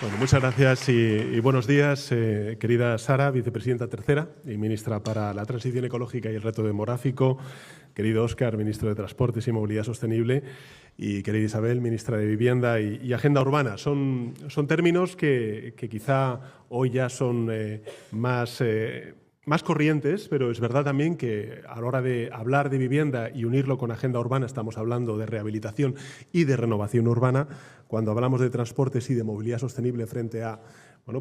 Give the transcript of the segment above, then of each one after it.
Bueno, muchas gracias y buenos días, querida Sara, vicepresidenta tercera y ministra para la Transición Ecológica y el Reto Demográfico, querido Óscar, ministro de Transportes y Movilidad Sostenible, y querida Isabel, ministra de Vivienda y Agenda Urbana. Son términos que quizá hoy ya son más corrientes, pero es verdad también que a la hora de hablar de vivienda y unirlo con agenda urbana estamos hablando de rehabilitación y de renovación urbana. Cuando hablamos de transportes y de movilidad sostenible frente a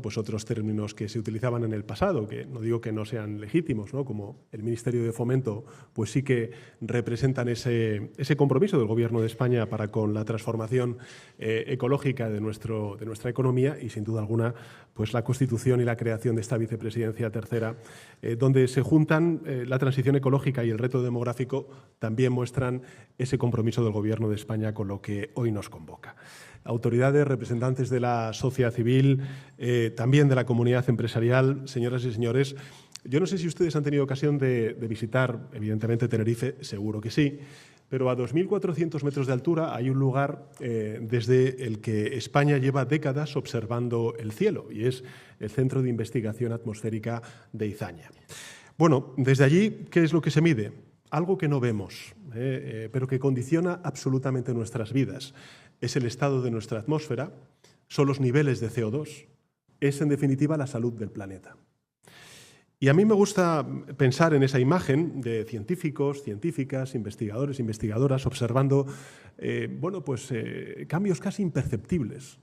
pues otros términos que se utilizaban en el pasado, que no digo que no sean legítimos, ¿no? Como el Ministerio de Fomento, pues sí que representan ese compromiso del Gobierno de España para con la transformación ecológica de nuestra economía y, sin duda alguna, pues la constitución y la creación de esta vicepresidencia tercera, donde se juntan la transición ecológica y el reto demográfico, también muestran ese compromiso del Gobierno de España con lo que hoy nos convoca. Autoridades, representantes de la sociedad civil, también de la comunidad empresarial, señoras y señores, yo no sé si ustedes han tenido ocasión de visitar, evidentemente, Tenerife, seguro que sí, pero a 2.400 metros de altura hay un lugar desde el que España lleva décadas observando el cielo, y es el Centro de Investigación Atmosférica de Izaña. Bueno, desde allí, ¿qué es lo que se mide? Algo que no vemos, pero que condiciona absolutamente nuestras vidas. Es el estado de nuestra atmósfera, son los niveles de CO2, es en definitiva la salud del planeta. Y a mí me gusta pensar en esa imagen de científicos, científicas, investigadores, investigadoras, observando cambios casi imperceptibles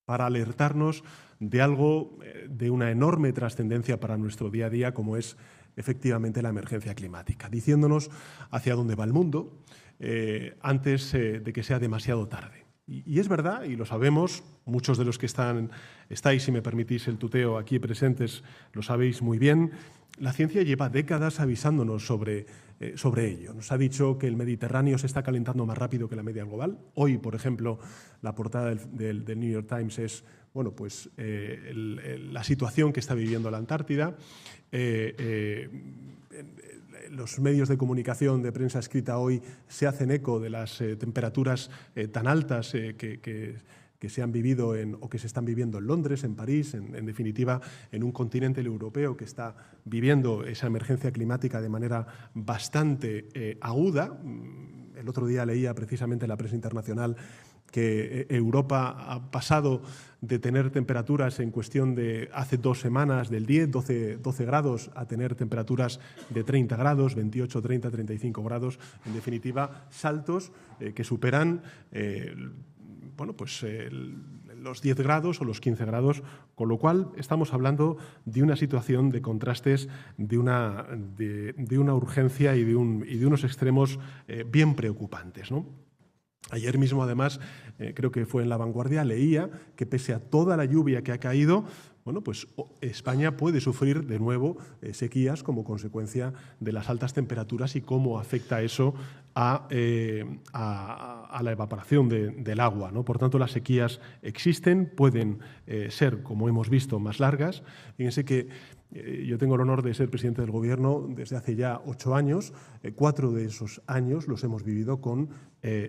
para alertarnos de algo de una enorme trascendencia para nuestro día a día, como es efectivamente la emergencia climática, diciéndonos hacia dónde va el mundo antes de que sea demasiado tarde. Y es verdad, y lo sabemos, muchos de los que estáis, si me permitís el tuteo, aquí presentes, lo sabéis muy bien, la ciencia lleva décadas avisándonos sobre ello. Nos ha dicho que el Mediterráneo se está calentando más rápido que la media global. Hoy, por ejemplo, la portada del New York Times es la situación que está viviendo la Antártida. Los medios de comunicación de prensa escrita hoy se hacen eco de las temperaturas tan altas que se han vivido o que se están viviendo en Londres, en París, en definitiva, en un continente europeo que está viviendo esa emergencia climática de manera bastante aguda. El otro día leía precisamente en la prensa internacional que Europa ha pasado de tener temperaturas en cuestión de hace 2 semanas del 10, 12 grados a tener temperaturas de 30 grados, 28, 30, 35 grados. En definitiva, saltos que superan los 10 grados o los 15 grados, con lo cual estamos hablando de una situación de contrastes, de una urgencia y de unos extremos bien preocupantes, ¿no? Ayer mismo, además, creo que fue en La Vanguardia, leía que pese a toda la lluvia que ha caído, España puede sufrir de nuevo sequías como consecuencia de las altas temperaturas y cómo afecta eso a la evaporación del agua, ¿no? Por tanto, las sequías existen, pueden ser, como hemos visto, más largas. Fíjense que yo tengo el honor de ser presidente del Gobierno desde hace ya 8 años. 4 de esos años los hemos vivido con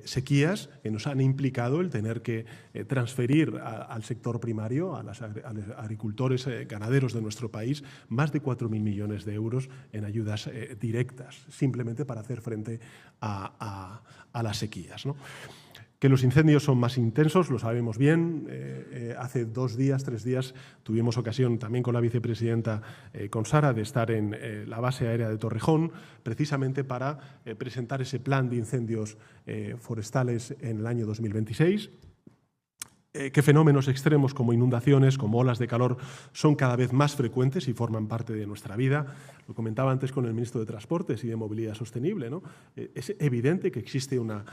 sequías que nos han implicado el tener que transferir al sector primario, a los agricultores ganaderos de nuestro país, más de 4.000 millones de euros en ayudas directas, simplemente para hacer frente a las sequías, ¿no? Que los incendios son más intensos, lo sabemos bien. Hace 2 días, 3 días, tuvimos ocasión también con la vicepresidenta, con Sara, de estar en la base aérea de Torrejón, precisamente para presentar ese plan de incendios forestales en el año 2026. Que fenómenos extremos como inundaciones, como olas de calor, son cada vez más frecuentes y forman parte de nuestra vida. Lo comentaba antes con el ministro de Transportes y de Movilidad Sostenible, ¿no? Es evidente que existe una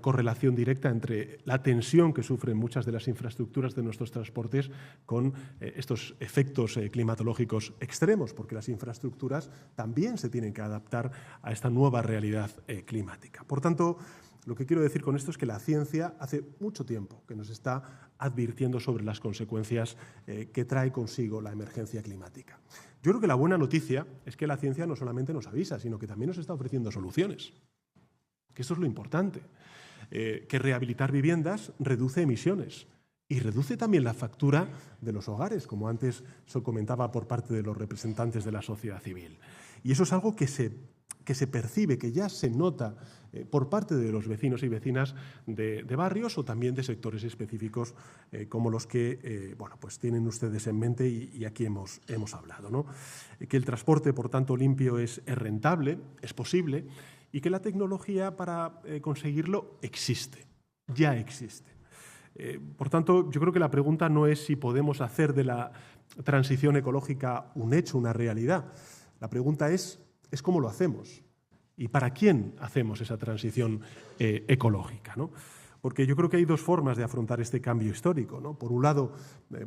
correlación directa entre la tensión que sufren muchas de las infraestructuras de nuestros transportes con estos efectos climatológicos extremos, porque las infraestructuras también se tienen que adaptar a esta nueva realidad climática. Por tanto, lo que quiero decir con esto es que la ciencia hace mucho tiempo que nos está advirtiendo sobre las consecuencias que trae consigo la emergencia climática. Yo creo que la buena noticia es que la ciencia no solamente nos avisa, sino que también nos está ofreciendo soluciones. Que esto es lo importante. Que rehabilitar viviendas reduce emisiones y reduce también la factura de los hogares, como antes se comentaba por parte de los representantes de la sociedad civil. Y eso es algo que se percibe, que ya se nota por parte de los vecinos y vecinas de barrios o también de sectores específicos como los que bueno, pues tienen ustedes en mente y aquí hemos hablado, ¿no? Que el transporte, por tanto, limpio es rentable, es posible, y que la tecnología para conseguirlo existe, ya existe. Por tanto, yo creo que la pregunta no es si podemos hacer de la transición ecológica un hecho, una realidad. La pregunta es cómo lo hacemos y para quién hacemos esa transición ecológica, ¿no? Porque yo creo que hay dos formas de afrontar este cambio histórico, ¿no? Por un lado,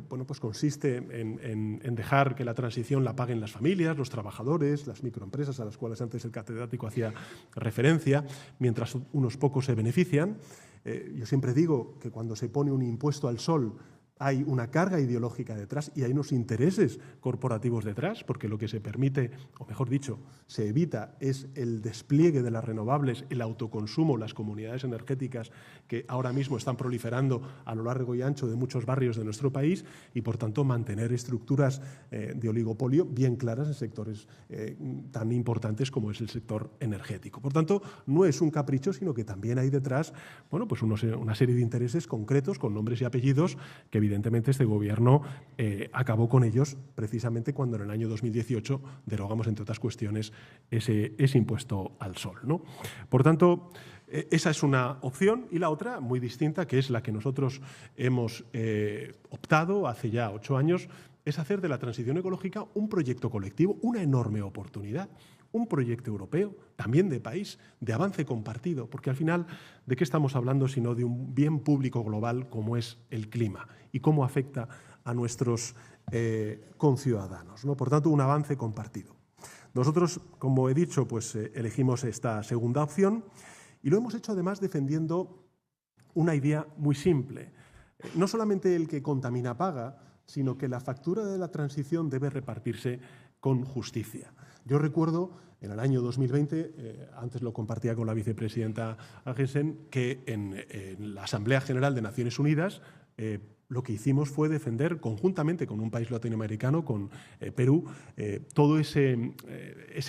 bueno, pues consiste en dejar que la transición la paguen las familias, los trabajadores, las microempresas a las cuales antes el catedrático hacía referencia, mientras unos pocos se benefician. Yo siempre digo que cuando se pone un impuesto al sol hay una carga ideológica detrás y hay unos intereses corporativos detrás, porque lo que se permite, o mejor dicho, se evita, es el despliegue de las renovables, el autoconsumo, las comunidades energéticas que ahora mismo están proliferando a lo largo y ancho de muchos barrios de nuestro país y, por tanto, mantener estructuras de oligopolio bien claras en sectores tan importantes como es el sector energético. Por tanto, no es un capricho, sino que también hay detrás, bueno, pues una serie de intereses concretos con nombres y apellidos que evidentemente este Gobierno acabó con ellos precisamente cuando en el año 2018 derogamos, entre otras cuestiones, ese impuesto al sol, ¿no? Por tanto, esa es una opción y la otra, muy distinta, que es la que nosotros hemos optado hace ya 8 años, es hacer de la transición ecológica un proyecto colectivo, una enorme oportunidad. Un proyecto europeo, también de país, de avance compartido, porque al final, ¿de qué estamos hablando sino de un bien público global como es el clima y cómo afecta a nuestros conciudadanos, ¿no? Por tanto, un avance compartido. Nosotros, como he dicho, pues elegimos esta segunda opción y lo hemos hecho además defendiendo una idea muy simple. No solamente el que contamina paga, sino que la factura de la transición debe repartirse con justicia. Yo recuerdo en el año 2020, antes lo compartía con la vicepresidenta Angensen, que en la Asamblea General de Naciones Unidas lo que hicimos fue defender conjuntamente con un país latinoamericano, con Perú, todo ese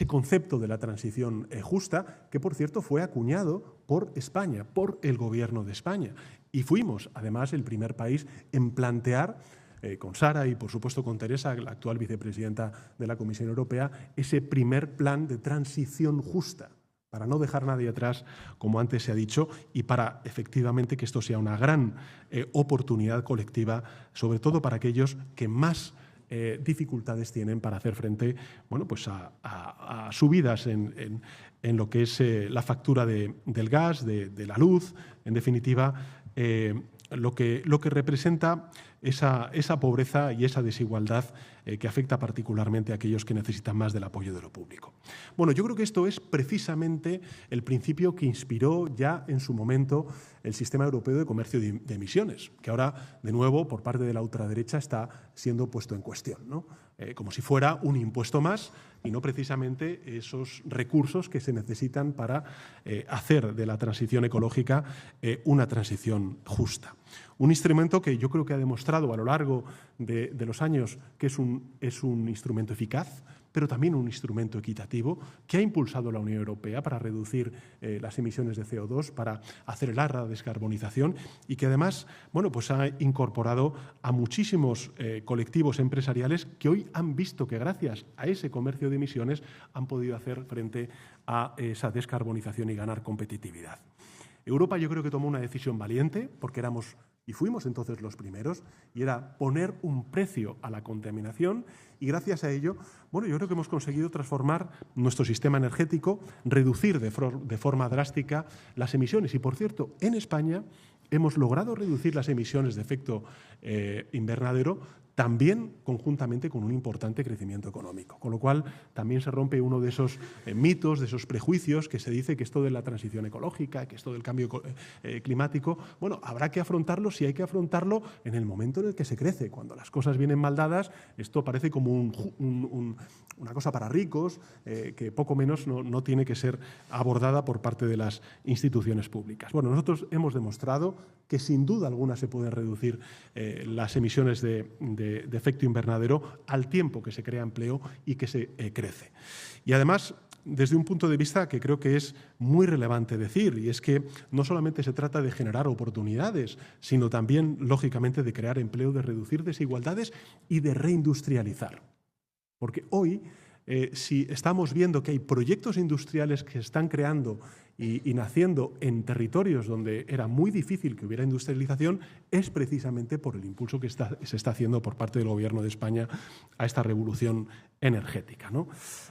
concepto de la transición justa, que por cierto fue acuñado por España, por el Gobierno de España. Y fuimos además el primer país en plantear con Sara y, por supuesto, con Teresa, la actual vicepresidenta de la Comisión Europea, ese primer plan de transición justa, para no dejar a nadie atrás, como antes se ha dicho, y para, efectivamente, que esto sea una gran oportunidad colectiva, sobre todo para aquellos que más dificultades tienen para hacer frente, bueno, pues a subidas en lo que es la factura del gas, de la luz, en definitiva, lo que representa esa pobreza y esa desigualdad que afecta particularmente a aquellos que necesitan más del apoyo de lo público. Bueno, yo creo que esto es precisamente el principio que inspiró ya en su momento el Sistema Europeo de Comercio de Emisiones, que ahora, de nuevo, por parte de la ultraderecha está siendo puesto en cuestión, ¿no? Como si fuera un impuesto más y no precisamente esos recursos que se necesitan para hacer de la transición ecológica una transición justa. Un instrumento que yo creo que ha demostrado a lo largo de los años que es un instrumento eficaz, pero también un instrumento equitativo que ha impulsado la Unión Europea para reducir las emisiones de CO2, para acelerar la descarbonización y que además, bueno, pues ha incorporado a muchísimos colectivos empresariales que hoy han visto que gracias a ese comercio de emisiones han podido hacer frente a esa descarbonización y ganar competitividad. Europa yo creo que tomó una decisión valiente porque éramos y fuimos entonces los primeros, y era poner un precio a la contaminación y gracias a ello, bueno, yo creo que hemos conseguido transformar nuestro sistema energético, reducir de forma drástica las emisiones. Y, por cierto, en España hemos logrado reducir las emisiones de efecto invernadero también conjuntamente con un importante crecimiento económico. Con lo cual, también se rompe uno de esos mitos, de esos prejuicios que se dice que esto de la transición ecológica, que esto del cambio climático, bueno, habrá que afrontarlo si hay que afrontarlo en el momento en el que se crece. Cuando las cosas vienen mal dadas, esto parece como una cosa para ricos, que poco menos no tiene que ser abordada por parte de las instituciones públicas. Bueno, nosotros hemos demostrado que sin duda alguna se pueden reducir las emisiones de efecto invernadero al tiempo que se crea empleo y que se crece. Y además, desde un punto de vista que creo que es muy relevante decir, y es que no solamente se trata de generar oportunidades, sino también, lógicamente, de crear empleo, de reducir desigualdades y de reindustrializar. Porque hoy, si estamos viendo que hay proyectos industriales que se están creando y naciendo en territorios donde era muy difícil que hubiera industrialización, es precisamente por el impulso que se está haciendo por parte del Gobierno de España a esta revolución energética, ¿no?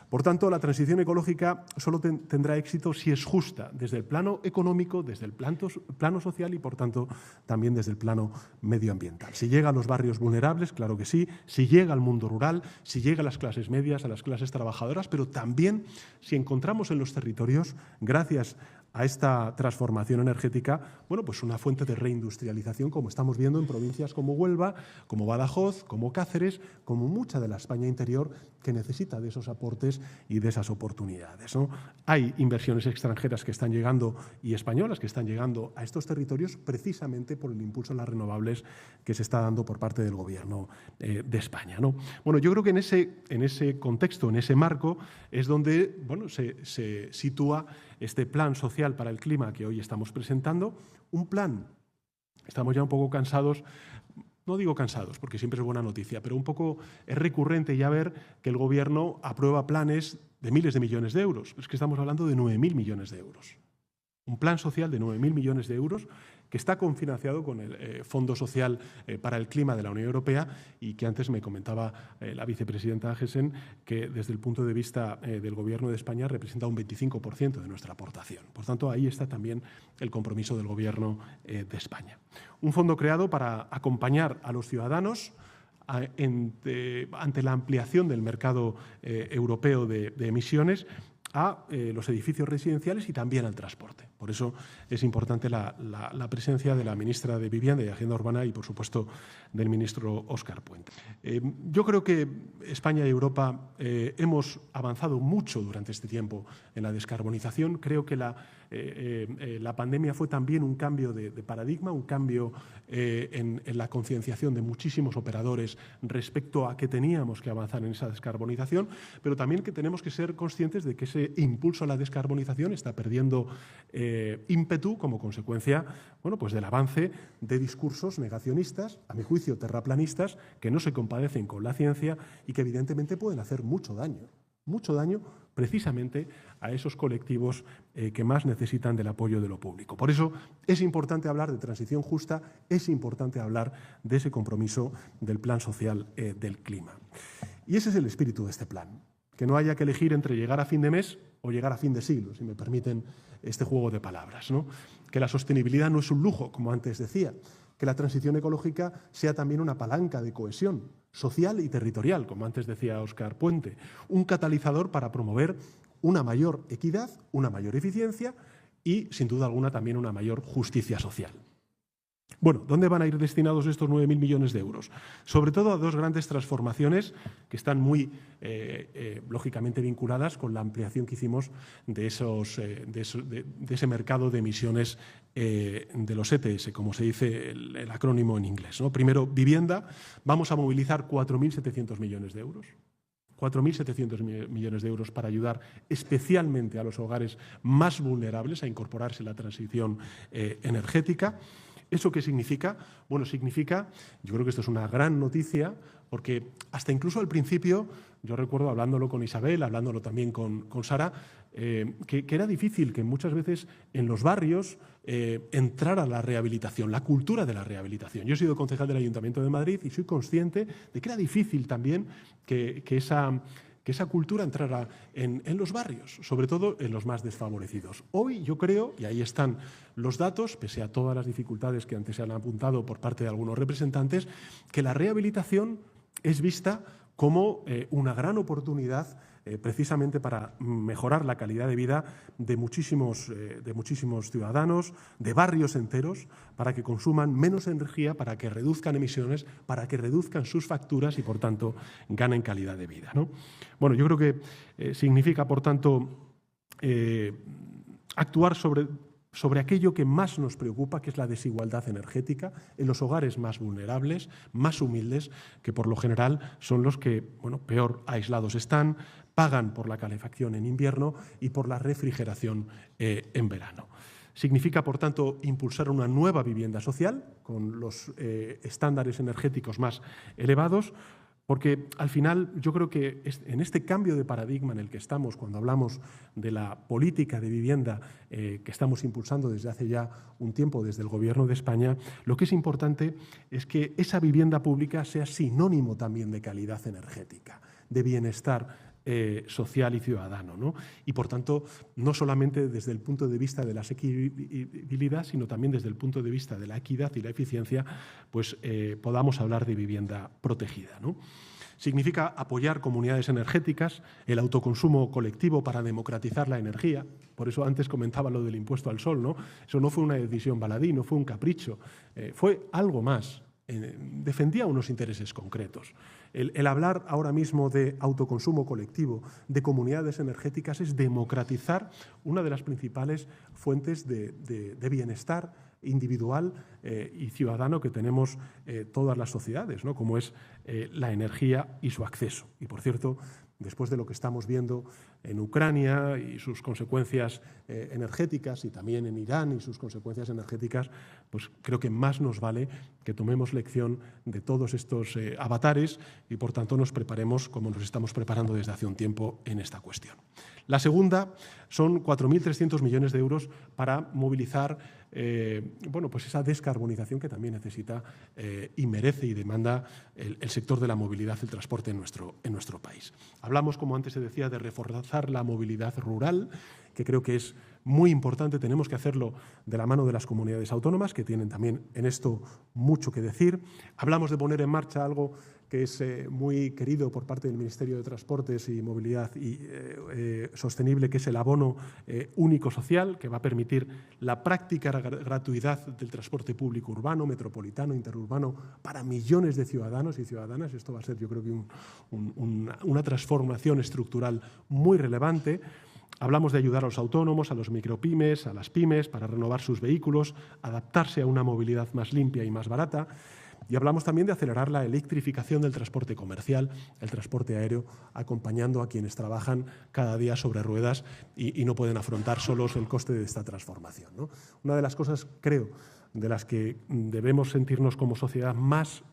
Por tanto, la transición ecológica solo tendrá éxito si es justa desde el plano económico, desde el plano social y, por tanto, también desde el plano medioambiental. Si llega a los barrios vulnerables, claro que sí, si llega al mundo rural, si llega a las clases medias, a las clases trabajadoras, pero también si encontramos en los territorios, gracias a esta transformación energética, bueno, pues una fuente de reindustrialización, como estamos viendo en provincias como Huelva, como Badajoz, como Cáceres, como mucha de la España interior que necesita de esos aportes y de esas oportunidades, ¿no? Hay inversiones extranjeras que están llegando y españolas que están llegando a estos territorios precisamente por el impulso a las renovables que se está dando por parte del Gobierno de España, ¿no? Bueno, yo creo que en ese contexto, en ese marco, es donde, bueno, se sitúa este plan social para el clima que hoy estamos presentando, un plan, estamos ya un poco cansados, no digo cansados porque siempre es buena noticia, pero un poco es recurrente ya ver que el Gobierno aprueba planes de miles de millones de euros. Es que estamos hablando de 9.000 millones de euros. Un plan social de 9.000 millones de euros que está cofinanciado con el Fondo Social para el Clima de la Unión Europea y que antes me comentaba la vicepresidenta Gessen que desde el punto de vista del Gobierno de España representa un 25% de nuestra aportación. Por tanto, ahí está también el compromiso del Gobierno de España. Un fondo creado para acompañar a los ciudadanos ante la ampliación del mercado europeo de emisiones a los edificios residenciales y también al transporte. Por eso es importante la presencia de la ministra de Vivienda y Hacienda Urbana y, por supuesto, del ministro Óscar Puente. Yo creo que España y Europa hemos avanzado mucho durante este tiempo en la descarbonización. Creo que la pandemia fue también un cambio de paradigma, un cambio en la concienciación de muchísimos operadores respecto a que teníamos que avanzar en esa descarbonización, pero también que tenemos que ser conscientes de que ese impulso a la descarbonización está perdiendo ímpetu como consecuencia, bueno, pues del avance de discursos negacionistas, a mi juicio terraplanistas, que no se compadecen con la ciencia y que evidentemente pueden hacer mucho daño precisamente a esos colectivos que más necesitan del apoyo de lo público. Por eso es importante hablar de transición justa, es importante hablar de ese compromiso del Plan Social del Clima. Y ese es el espíritu de este plan, que no haya que elegir entre llegar a fin de mes o llegar a fin de siglo, si me permiten este juego de palabras, ¿no? Que la sostenibilidad no es un lujo, como antes decía, que la transición ecológica sea también una palanca de cohesión social y territorial, como antes decía Óscar Puente, un catalizador para promover una mayor equidad, una mayor eficiencia y, sin duda alguna, también una mayor justicia social. Bueno, ¿dónde van a ir destinados estos 9.000 millones de euros? Sobre todo a dos grandes transformaciones que están muy, lógicamente, vinculadas con la ampliación que hicimos de ese mercado de emisiones de los ETS, como se dice el acrónimo en inglés, ¿no? Primero, vivienda. Vamos a movilizar 4.700 millones de euros. 4.700 millones de euros para ayudar especialmente a los hogares más vulnerables a incorporarse a la transición energética. ¿Eso qué significa? Bueno, significa, yo creo que esto es una gran noticia, porque hasta incluso al principio, yo recuerdo hablándolo con Isabel, hablándolo también con Sara, que era difícil que muchas veces en los barrios entrara la rehabilitación, la cultura de la rehabilitación. Yo he sido concejal del Ayuntamiento de Madrid y soy consciente de que era difícil también que esa cultura entrara en los barrios, sobre todo en los más desfavorecidos. Hoy yo creo, y ahí están los datos, pese a todas las dificultades que antes se han apuntado por parte de algunos representantes, que la rehabilitación es vista como una gran oportunidad precisamente para mejorar la calidad de vida de muchísimos ciudadanos, de barrios enteros, para que consuman menos energía, para que reduzcan emisiones, para que reduzcan sus facturas y, por tanto, ganen calidad de vida, ¿no? Bueno, yo creo que significa, por tanto, actuar sobre aquello que más nos preocupa, que es la desigualdad energética en los hogares más vulnerables, más humildes, que por lo general son los que peor aislados están, pagan por la calefacción en invierno y por la refrigeración en verano. Significa, por tanto, impulsar una nueva vivienda social con los estándares energéticos más elevados, porque al final yo creo que en este cambio de paradigma en el que estamos, cuando hablamos de la política de vivienda que estamos impulsando desde hace ya un tiempo desde el Gobierno de España, lo que es importante es que esa vivienda pública sea sinónimo también de calidad energética, de bienestar social y ciudadano, ¿no? Y, por tanto, no solamente desde el punto de vista de la asequibilidad, sino también desde el punto de vista de la equidad y la eficiencia, pues podamos hablar de vivienda protegida, ¿no? Significa apoyar comunidades energéticas, el autoconsumo colectivo para democratizar la energía. Por eso antes comentaba lo del impuesto al sol, ¿no? Eso no fue una decisión baladí, no fue un capricho, fue algo más. Defendía unos intereses concretos. El hablar ahora mismo de autoconsumo colectivo, de comunidades energéticas, es democratizar una de las principales fuentes de bienestar individual y ciudadano que tenemos todas las sociedades, ¿no? Como es la energía y su acceso. Y, por cierto, después de lo que estamos viendo en Ucrania y sus consecuencias energéticas, y también en Irán y sus consecuencias energéticas, pues creo que más nos vale que tomemos lección de todos estos avatares y, por tanto, nos preparemos como nos estamos preparando desde hace un tiempo en esta cuestión. La segunda son 4.300 millones de euros para movilizar pues esa descarbonización que también necesita y merece y demanda el sector de la movilidad, el transporte en nuestro país. Hablamos, como antes se decía, de reforzar la movilidad rural, que creo que es muy importante. Tenemos que hacerlo de la mano de las comunidades autónomas, que tienen también en esto mucho que decir. Hablamos de poner en marcha algo que es muy querido por parte del Ministerio de Transportes y Movilidad Sostenible, que es el abono único social, que va a permitir la práctica gratuidad del transporte público urbano, metropolitano, interurbano, para millones de ciudadanos y ciudadanas. Esto va a ser, yo creo que una transformación estructural muy relevante. Hablamos de ayudar a los autónomos, a los micropymes, a las pymes, para renovar sus vehículos, adaptarse a una movilidad más limpia y más barata. Y hablamos también de acelerar la electrificación del transporte comercial, el transporte aéreo, acompañando a quienes trabajan cada día sobre ruedas y no pueden afrontar solos el coste de esta transformación, ¿no? Una de las cosas, creo, de las que debemos sentirnos como sociedad más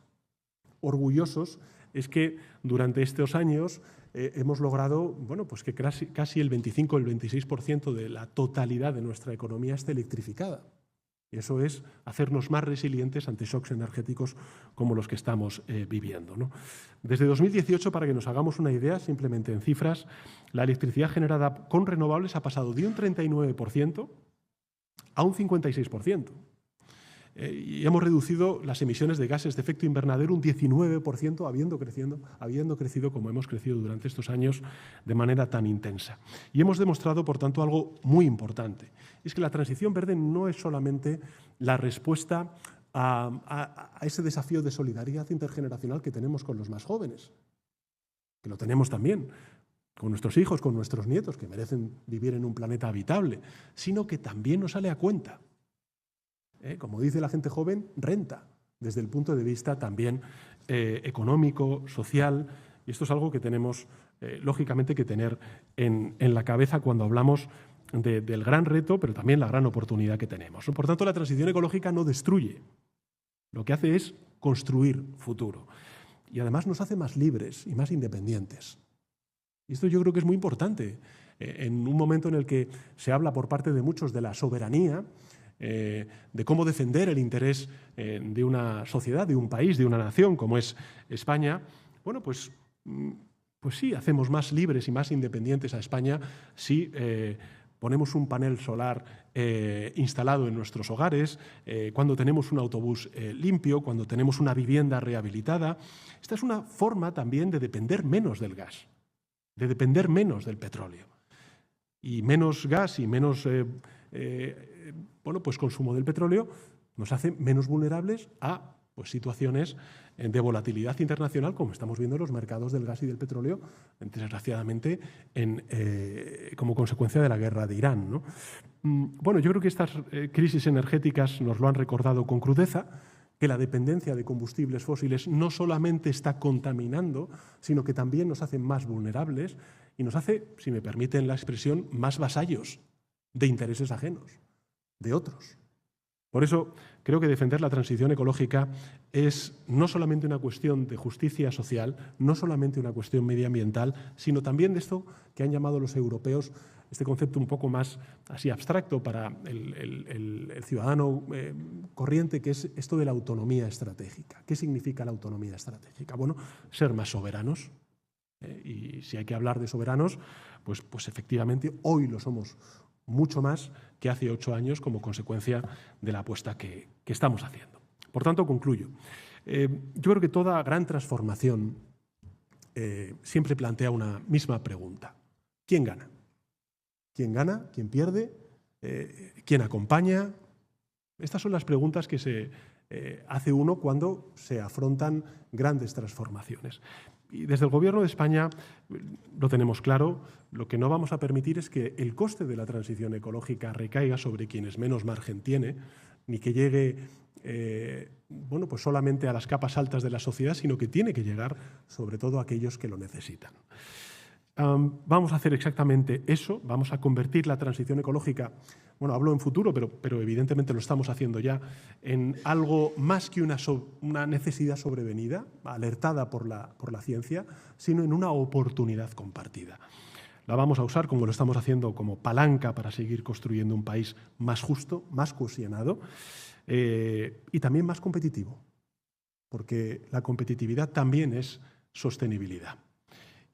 orgullosos es que durante estos años hemos logrado pues que casi el 25 o el 26% de la totalidad de nuestra economía esté electrificada. Y eso es hacernos más resilientes ante shocks energéticos como los que estamos viviendo, ¿no? Desde 2018, para que nos hagamos una idea, simplemente en cifras, la electricidad generada con renovables ha pasado de un 39% a un 56%. Y hemos reducido las emisiones de gases de efecto invernadero un 19%, habiendo crecido como hemos crecido durante estos años de manera tan intensa. Y hemos demostrado, por tanto, algo muy importante. Es que la transición verde no es solamente la respuesta a ese desafío de solidaridad intergeneracional que tenemos con los más jóvenes, que lo tenemos también con nuestros hijos, con nuestros nietos, que merecen vivir en un planeta habitable, sino que también nos sale a cuenta. Como dice la gente joven, renta, desde el punto de vista también económico, social, y esto es algo que tenemos, lógicamente, que tener en la cabeza cuando hablamos del gran reto, pero también la gran oportunidad que tenemos. Por tanto, la transición ecológica no destruye, lo que hace es construir futuro. Y además nos hace más libres y más independientes. Y esto yo creo que es muy importante. En un momento en el que se habla por parte de muchos de la soberanía, de cómo defender el interés de una sociedad, de un país, de una nación como es España, bueno, pues sí, hacemos más libres y más independientes a España si ponemos un panel solar instalado en nuestros hogares, cuando tenemos un autobús limpio, cuando tenemos una vivienda rehabilitada. Esta es una forma también de depender menos del gas, de depender menos del petróleo. Y menos gas y menos pues consumo del petróleo nos hace menos vulnerables a situaciones de volatilidad internacional, como estamos viendo en los mercados del gas y del petróleo, desgraciadamente, como consecuencia de la guerra de Irán, ¿no? Bueno, yo creo que estas crisis energéticas nos lo han recordado con crudeza, que la dependencia de combustibles fósiles no solamente está contaminando, sino que también nos hace más vulnerables y nos hace, si me permiten la expresión, más vasallos de intereses ajenos, de otros. Por eso creo que defender la transición ecológica es no solamente una cuestión de justicia social, no solamente una cuestión medioambiental, sino también de esto que han llamado los europeos, este concepto un poco más así abstracto para el ciudadano corriente, que es esto de la autonomía estratégica. ¿Qué significa la autonomía estratégica? Bueno, ser más soberanos. Y si hay que hablar de soberanos, pues efectivamente hoy lo somos mucho más que hace 8 años como consecuencia de la apuesta que estamos haciendo. Por tanto, concluyo. Yo creo que toda gran transformación siempre plantea una misma pregunta. ¿Quién gana? ¿Quién gana? ¿Quién pierde? ¿Quién acompaña? Estas son las preguntas que se hace uno cuando se afrontan grandes transformaciones. Y desde el Gobierno de España lo tenemos claro, lo que no vamos a permitir es que el coste de la transición ecológica recaiga sobre quienes menos margen tiene, ni que llegue pues solamente a las capas altas de la sociedad, sino que tiene que llegar sobre todo a aquellos que lo necesitan. Vamos a hacer exactamente eso, vamos a convertir la transición ecológica, bueno, hablo en futuro, pero evidentemente lo estamos haciendo ya, en algo más que una necesidad sobrevenida, alertada por la ciencia, sino en una oportunidad compartida. La vamos a usar, como lo estamos haciendo, como palanca para seguir construyendo un país más justo, más cohesionado y también más competitivo, porque la competitividad también es sostenibilidad.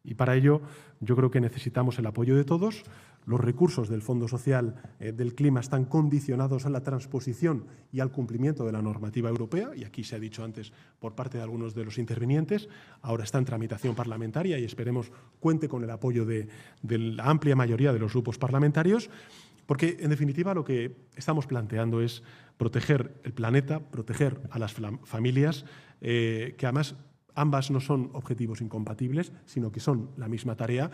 Y para ello yo creo que necesitamos el apoyo de todos. Los recursos del Fondo Social del Clima están condicionados a la transposición y al cumplimiento de la normativa europea, y aquí se ha dicho antes por parte de algunos de los intervinientes. Ahora está en tramitación parlamentaria y esperemos cuente con el apoyo de la amplia mayoría de los grupos parlamentarios, porque en definitiva lo que estamos planteando es proteger el planeta, proteger a las familias, que además ambas no son objetivos incompatibles, sino que son la misma tarea,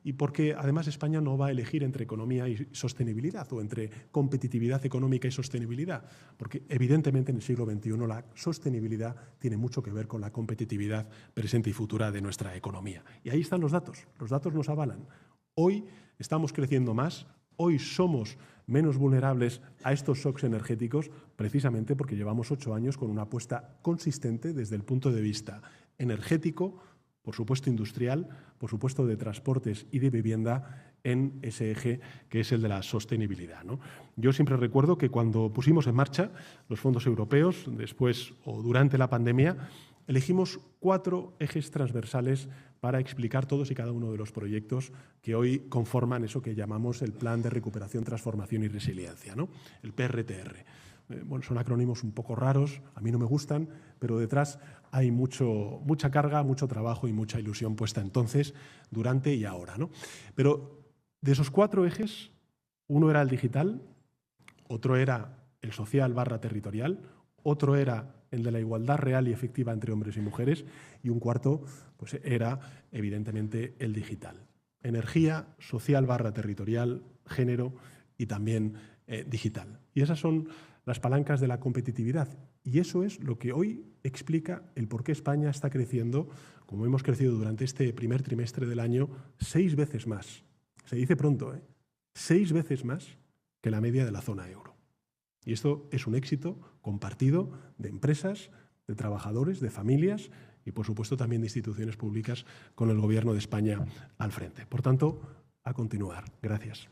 y porque además España no va a elegir entre economía y sostenibilidad o entre competitividad económica y sostenibilidad, porque evidentemente en el siglo XXI la sostenibilidad tiene mucho que ver con la competitividad presente y futura de nuestra economía. Y ahí están los datos nos avalan. Hoy estamos creciendo más, hoy somos menos vulnerables a estos shocks energéticos, precisamente porque llevamos 8 años con una apuesta consistente desde el punto de vista energético, por supuesto industrial, por supuesto de transportes y de vivienda, en ese eje que es el de la sostenibilidad, ¿no? Yo siempre recuerdo que cuando pusimos en marcha los fondos europeos, después o durante la pandemia, elegimos 4 ejes transversales para explicar todos y cada uno de los proyectos que hoy conforman eso que llamamos el Plan de Recuperación, Transformación y Resiliencia, ¿no? El PRTR. Bueno, son acrónimos un poco raros, a mí no me gustan, pero detrás hay mucha carga, mucho trabajo y mucha ilusión puesta entonces, durante y ahora, ¿no? Pero de esos 4 ejes, uno era el digital, otro era el social / territorial, otro era el de la igualdad real y efectiva entre hombres y mujeres, y un cuarto pues era evidentemente el digital. Energía, social / territorial, género y también digital. Y esas son las palancas de la competitividad. Y eso es lo que hoy explica el por qué España está creciendo, como hemos crecido durante este primer trimestre del año, 6 veces más. Se dice pronto, 6 veces más que la media de la zona euro. Y esto es un éxito compartido de empresas, de trabajadores, de familias y, por supuesto, también de instituciones públicas con el Gobierno de España al frente. Por tanto, a continuar. Gracias.